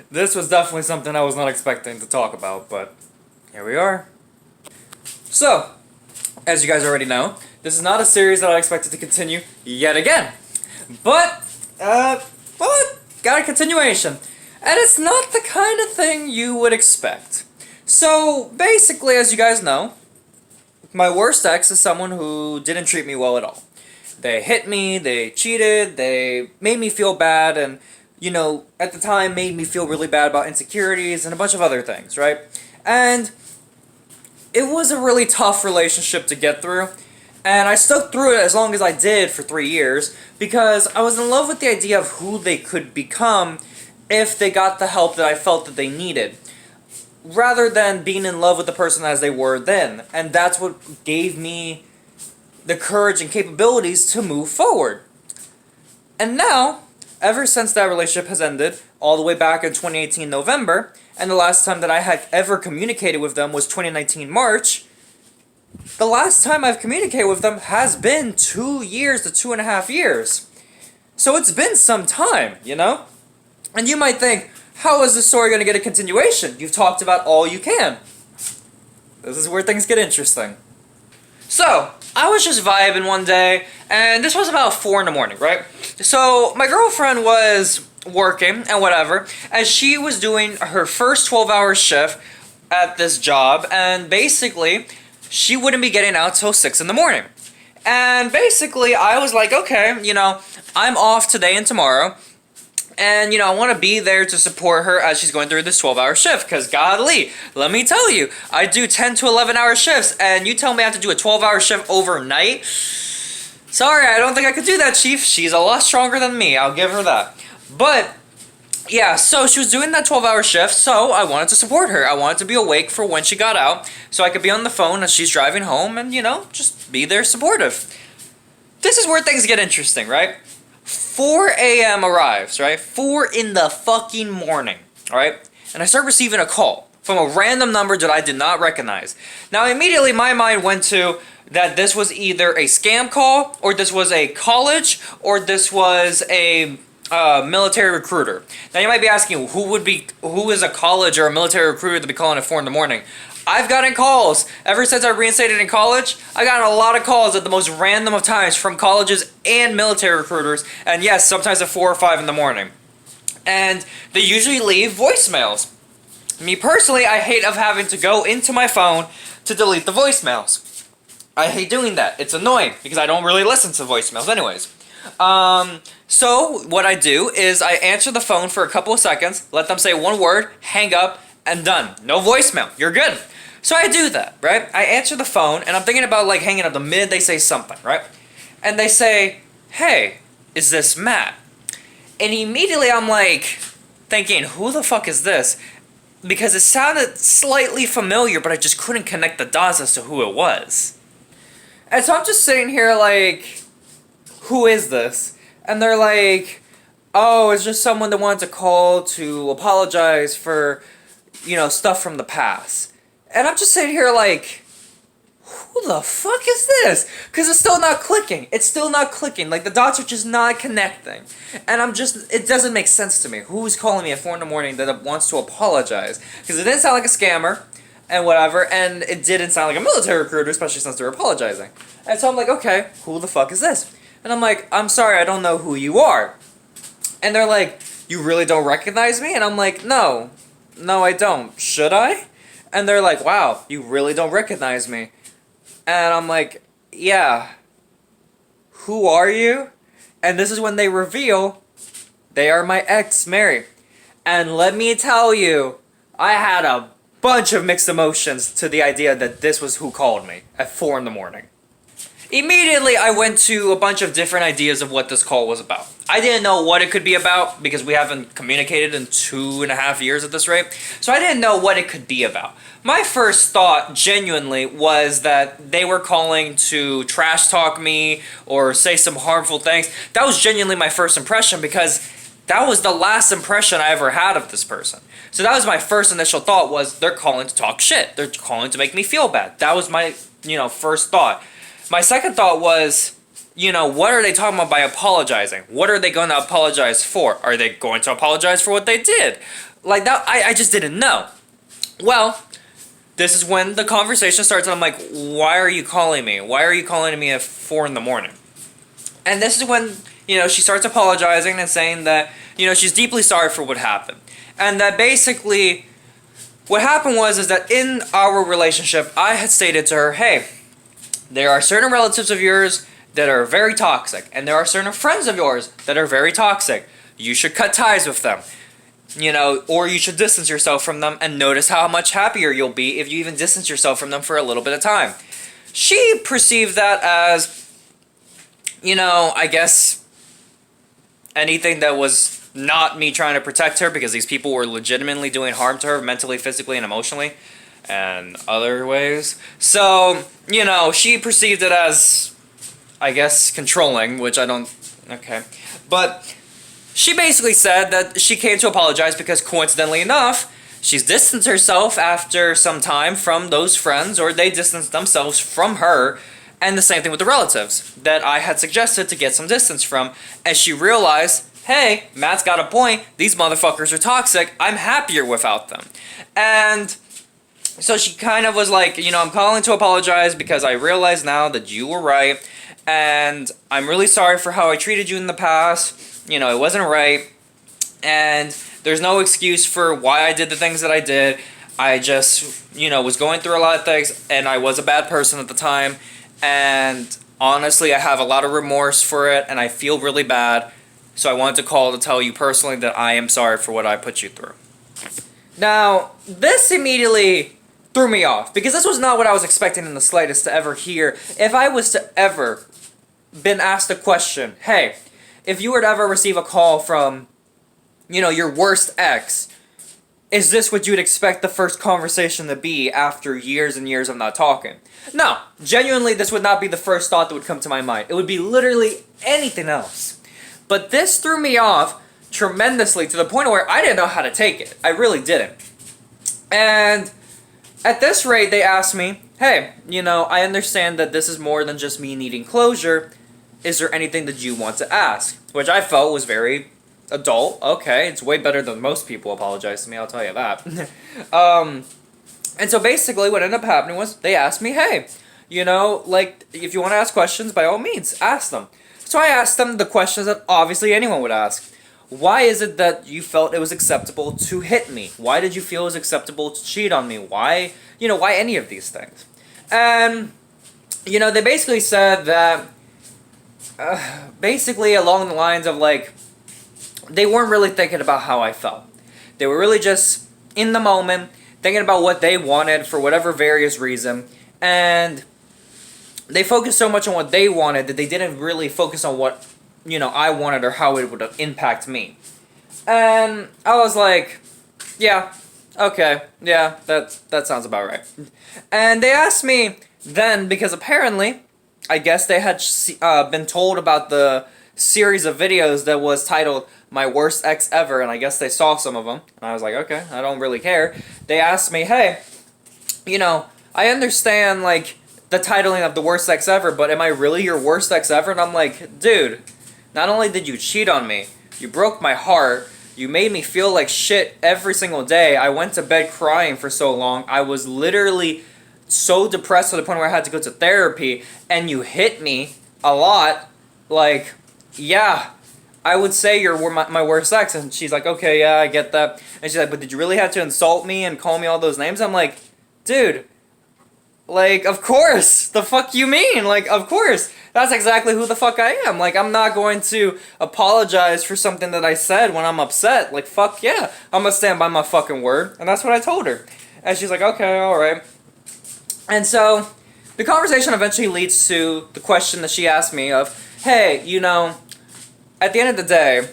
This was definitely something I was not expecting to talk about, but here we are. So, as you guys already know, this is not a series that I expected to continue yet again. But, got a continuation. And it's not the kind of thing you would expect. So, basically, as you guys know, my worst ex is someone who didn't treat me well at all. They hit me, they cheated, they made me feel bad, and, at the time made me feel really bad about insecurities and a bunch of other things, right? And it was a really tough relationship to get through, and I stuck through it as long as I did for 3 years because I was in love with the idea of who they could become if they got the help that I felt that they needed, rather than being in love with the person as they were then. And that's what gave me the courage and capabilities to move forward. And now, ever since that relationship has ended, all the way back in 2018 November, and the last time that I had ever communicated with them was 2019 March, the last time I've communicated with them has been 2 years to 2.5 years. So it's been some time, And you might think, how is this story going to get a continuation? You've talked about all you can. This is where things get interesting. So, I was just vibing one day, and this was about 4 in the morning, right? So, my girlfriend was working and whatever, and she was doing her first 12-hour shift at this job, and basically, she wouldn't be getting out till 6 in the morning. And basically, I was like, okay, I'm off today and tomorrow, and, I want to be there to support her as she's going through this 12-hour shift. Because, godly, let me tell you, I do 10 to 11-hour shifts. And you tell me I have to do a 12-hour shift overnight? Sorry, I don't think I could do that, Chief. She's a lot stronger than me. I'll give her that. But, yeah, so she was doing that 12-hour shift. So I wanted to support her. I wanted to be awake for when she got out. So I could be on the phone as she's driving home and, just be there supportive. This is where things get interesting, right? 4 a.m. arrives, right? 4 in the fucking morning, right? And I start receiving a call from a random number that I did not recognize. Now, immediately my mind went to that this was either a scam call, or this was a college, or this was a military recruiter. Now, you might be asking, who is a college or a military recruiter to be calling at 4 in the morning? I've gotten calls. Ever since I reinstated in college, I got a lot of calls at the most random of times from colleges and military recruiters. And yes, sometimes at 4 or 5 in the morning. And they usually leave voicemails. Me personally, I hate of having to go into my phone to delete the voicemails. I hate doing that. It's annoying because I don't really listen to voicemails anyways. So what I do is I answer the phone for a couple of seconds, let them say one word, hang up, and done. No voicemail. You're good. So I do that, right? I answer the phone, and I'm thinking about, hanging up the minute they say something, right? And they say, hey, is this Matt? And immediately I'm thinking, who the fuck is this? Because it sounded slightly familiar, but I just couldn't connect the dots as to who it was. And so I'm just sitting here who is this? And they're like, oh, it's just someone that wanted to call to apologize for stuff from the past. And I'm just sitting here who the fuck is this? Because it's still not clicking. It's still not clicking. The dots are just not connecting. And it doesn't make sense to me. Who's calling me at 4 in the morning that wants to apologize? Because it didn't sound like a scammer and whatever, and it didn't sound like a military recruiter, especially since they're apologizing. And so I'm like, okay, who the fuck is this? And I'm like, I'm sorry, I don't know who you are. And they're like, you really don't recognize me? And I'm like, no, I don't. Should I? And they're like, wow, you really don't recognize me. And I'm like, yeah. Who are you? And this is when they reveal they are my ex, Mary. And let me tell you, I had a bunch of mixed emotions to the idea that this was who called me at 4 in the morning. Immediately, I went to a bunch of different ideas of what this call was about. I didn't know what it could be about because we haven't communicated in 2.5 years at this rate. So I didn't know what it could be about. My first thought, genuinely, was that they were calling to trash talk me or say some harmful things. That was genuinely my first impression because that was the last impression I ever had of this person. So that was my first initial thought was they're calling to talk shit. They're calling to make me feel bad. That was my, first thought. My second thought was, what are they talking about by apologizing? What are they going to apologize for? Are they going to apologize for what they did? Like that, I just didn't know. Well, this is when the conversation starts, and I'm like, why are you calling me? Why are you calling me at 4 in the morning? And this is when, she starts apologizing and saying that, she's deeply sorry for what happened. And that basically, what happened is that in our relationship, I had stated to her, hey, there are certain relatives of yours that are very toxic, and there are certain friends of yours that are very toxic. You should cut ties with them. Or you should distance yourself from them, and notice how much happier you'll be if you even distance yourself from them for a little bit of time. She perceived that as, I guess anything that was not me trying to protect her, because these people were legitimately doing harm to her mentally, physically, and emotionally, and other ways. So, she perceived it as, I guess, controlling, which I don't... Okay. But she basically said that she came to apologize because, coincidentally enough, she's distanced herself after some time from those friends, or they distanced themselves from her, and the same thing with the relatives that I had suggested to get some distance from, and she realized, hey, Matt's got a point, these motherfuckers are toxic, I'm happier without them. And so she kind of was like, I'm calling to apologize because I realize now that you were right, and I'm really sorry for how I treated you in the past. It wasn't right, and there's no excuse for why I did the things that I did. I just, was going through a lot of things, and I was a bad person at the time, and honestly, I have a lot of remorse for it, and I feel really bad, so I wanted to call to tell you personally that I am sorry for what I put you through. Now, this immediately threw me off, because this was not what I was expecting in the slightest to ever hear. If I was to ever been asked a question, hey, if you were to ever receive a call from, your worst ex, is this what you'd expect the first conversation to be after years and years of not talking? No, genuinely, this would not be the first thought that would come to my mind. It would be literally anything else. But this threw me off tremendously to the point where I didn't know how to take it. I really didn't. And at this rate, they asked me, hey, I understand that this is more than just me needing closure. Is there anything that you want to ask? Which I felt was very adult. Okay, it's way better than most people apologize to me, I'll tell you that. And so basically what ended up happening was they asked me, hey, if you want to ask questions, by all means, ask them. So I asked them the questions that obviously anyone would ask. Why is it that you felt it was acceptable to hit me? Why did you feel it was acceptable to cheat on me? Why any of these things? And, they basically said that basically along the lines of they weren't really thinking about how I felt. They were really just in the moment, thinking about what they wanted for whatever various reason, and they focused so much on what they wanted that they didn't really focus on what, I wanted or how it would impact me. And I was like, yeah, okay, yeah, that sounds about right. And they asked me then, because apparently, I guess they had been told about the series of videos that was titled My Worst Ex Ever, and I guess they saw some of them, and I was like, okay, I don't really care. They asked me, hey, I understand, the titling of The Worst Ex Ever, but am I really your worst ex ever? And I'm like, dude, not only did you cheat on me, you broke my heart, you made me feel like shit every single day, I went to bed crying for so long, I was literally so depressed to the point where I had to go to therapy, and you hit me a lot, yeah, I would say you're my worst ex. And she's like, okay, yeah, I get that. And she's like, but did you really have to insult me and call me all those names? I'm like, dude, of course, the fuck you mean? Of course, that's exactly who the fuck I am. I'm not going to apologize for something that I said when I'm upset. Fuck yeah, I'm gonna stand by my fucking word. And that's what I told her. And she's like, okay, alright. And so, the conversation eventually leads to the question that she asked me of, hey, at the end of the day,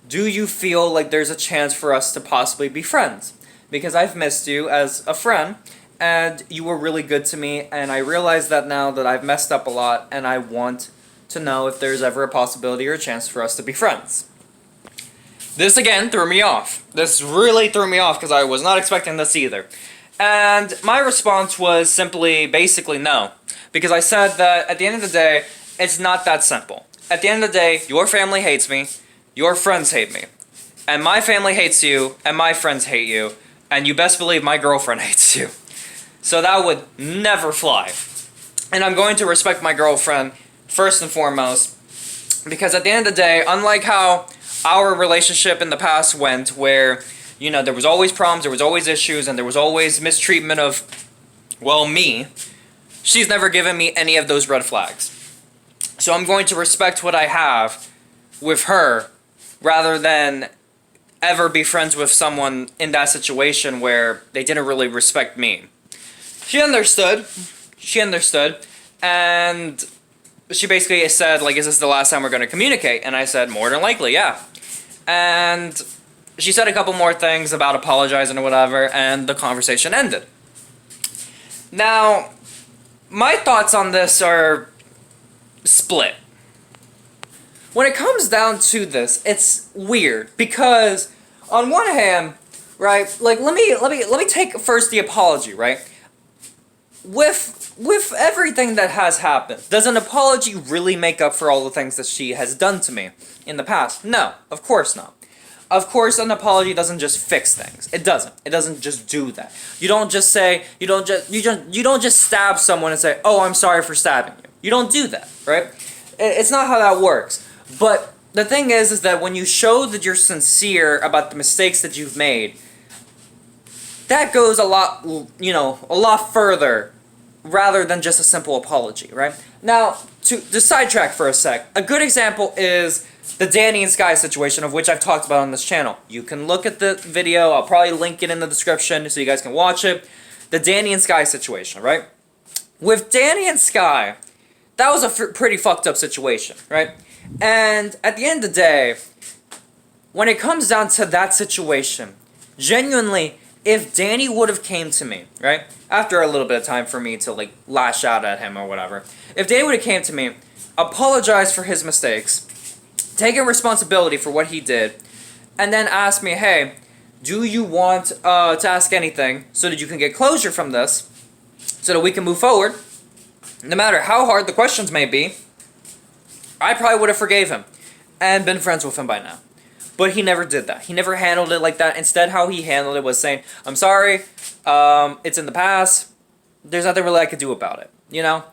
do you feel like there's a chance for us to possibly be friends? Because I've missed you as a friend, and you were really good to me, and I realize that now that I've messed up a lot, and I want to know if there's ever a possibility or a chance for us to be friends. This again threw me off. This really threw me off because I was not expecting this either. And my response was simply, basically, no. Because I said that at the end of the day, It's not that simple. At the end of the day, your family hates me, your friends hate me, and my family hates you, and my friends hate you, and you best believe my girlfriend hates you. So that would never fly. And I'm going to respect my girlfriend first and foremost, because at the end of the day, unlike how our relationship in the past went, where, you know, there was always problems, there was always issues, and there was always mistreatment of, well, me, she's never given me any of those red flags. So I'm going to respect what I have with her rather than ever be friends with someone in that situation where they didn't really respect me. She understood, and she basically said, like, is this the last time we're going to communicate? And I said, more than likely, yeah. And she said a couple more things about apologizing or whatever, and the conversation ended. Now, my thoughts on this are split. When it comes down to this, it's weird because on one hand, right, like let me take first the apology, right? With everything that has happened, does an apology really make up for all the things that she has done to me in the past? No, of course not. Of course, an apology doesn't just fix things. It doesn't. It doesn't just do that. You don't just say, you don't just stab someone and say, "Oh, I'm sorry for stabbing you." You don't do that, right? It's not how that works. But the thing is that when you show that you're sincere about the mistakes that you've made, that goes a lot, you know, a lot further rather than just a simple apology, right? Now, to sidetrack for a sec, a good example is the Danny and Sky situation, of which I've talked about on this channel. You can look at the video, I'll probably link it in the description so you guys can watch it. The Danny and Sky situation, right? With Danny and Sky, that was a pretty fucked up situation, right? And at the end of the day, when it comes down to that situation, genuinely, if Danny would have came to me, right, after a little bit of time for me to, like, lash out at him or whatever, if Danny would have came to me, apologized for his mistakes, taken responsibility for what he did, and then asked me, hey, do you want to ask anything so that you can get closure from this, so that we can move forward, no matter how hard the questions may be, I probably would have forgave him and been friends with him by now. But he never did that. He never handled it like that. Instead, how he handled it was saying, I'm sorry, it's in the past, there's nothing really I could do about it, you know?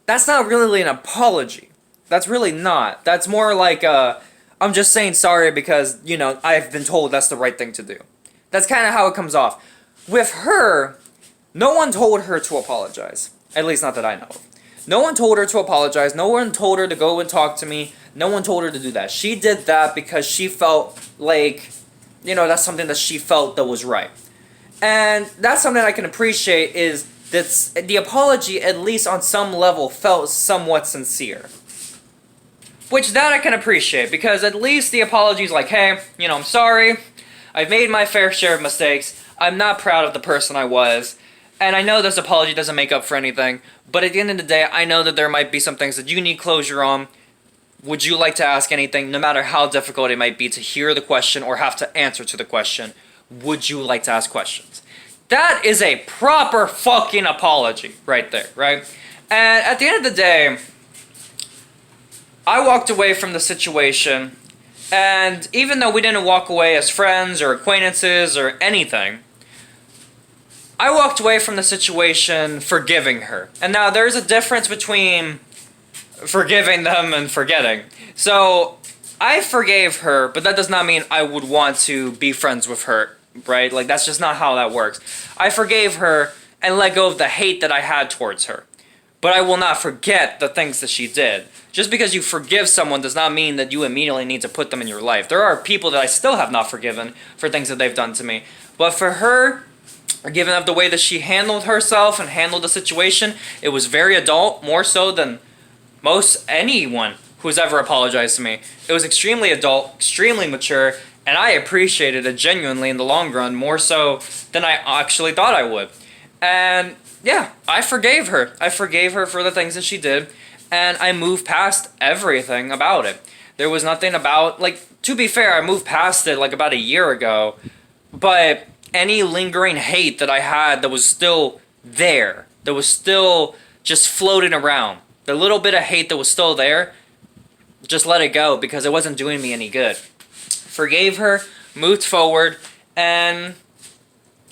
That's not really an apology. That's really not. That's more like, I'm just saying sorry because, you know, I've been told that's the right thing to do. That's kind of how it comes off. With her, no one told her to apologize. At least not that I know of. No one told her to apologize. No one told her to go and talk to me. No one told her to do that. She did that because she felt like, you know, that's something that she felt that was right. And that's something I can appreciate is that the apology, at least on some level, felt somewhat sincere. Which that I can appreciate because at least the apology is like, hey, you know, I'm sorry. I've made my fair share of mistakes. I'm not proud of the person I was. And I know this apology doesn't make up for anything, but at the end of the day, I know that there might be some things that you need closure on. Would you like to ask anything, no matter how difficult it might be to hear the question or have to answer to the question? Would you like to ask questions? That is a proper fucking apology right there, right? And at the end of the day, I walked away from the situation, and even though we didn't walk away as friends or acquaintances or anything, I walked away from the situation forgiving her. And now there's a difference between forgiving them and forgetting. So I forgave her, but that does not mean I would want to be friends with her, right? Like, that's just not how that works. I forgave her and let go of the hate that I had towards her. But I will not forget the things that she did. Just because you forgive someone does not mean that you immediately need to put them in your life. There are people that I still have not forgiven for things that they've done to me. But for her, given of the way that she handled herself and handled the situation, it was very adult, more so than most anyone who's ever apologized to me. It was extremely adult, extremely mature, and I appreciated it genuinely in the long run, more so than I actually thought I would. And yeah, I forgave her. I forgave her for the things that she did, and I moved past everything about it. There was nothing about, like, to be fair, I moved past it like about a year ago, but any lingering hate that I had that was still there, that was still just floating around, the little bit of hate that was still there, just let it go because it wasn't doing me any good. Forgave her, moved forward, and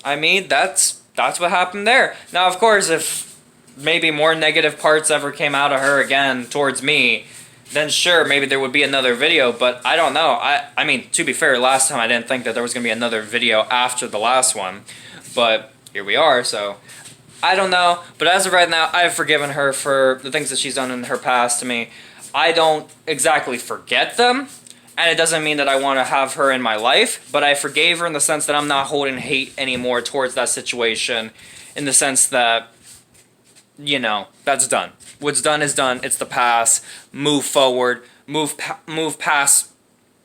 I mean, that's what happened there. Now, of course, if maybe more negative parts ever came out of her again towards me, then sure, maybe there would be another video, but I don't know. I mean, to be fair, last time I didn't think that there was going to be another video after the last one, but here we are, so I don't know. But as of right now, I've forgiven her for the things that she's done in her past to me. I don't exactly forget them, and it doesn't mean that I want to have her in my life, but I forgave her in the sense that I'm not holding hate anymore towards that situation, in the sense that, you know, that's done. What's done is done. It's the past. Move forward. Move past,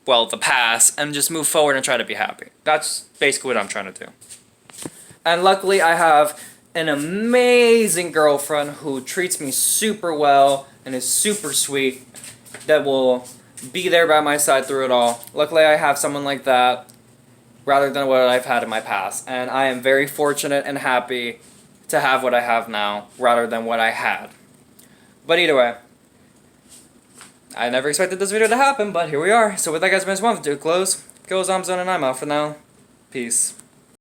well, the past, and just move forward and try to be happy. That's basically what I'm trying to do. And luckily, I have an amazing girlfriend who treats me super well and is super sweet, that will be there by my side through it all. Luckily, I have someone like that rather than what I've had in my past, and I am very fortunate and happy to have what I have now rather than what I had. But either way, I never expected this video to happen, but here we are. So with that, guys, I just wanted to close. Go Zomzone, and I'm out for now. Peace.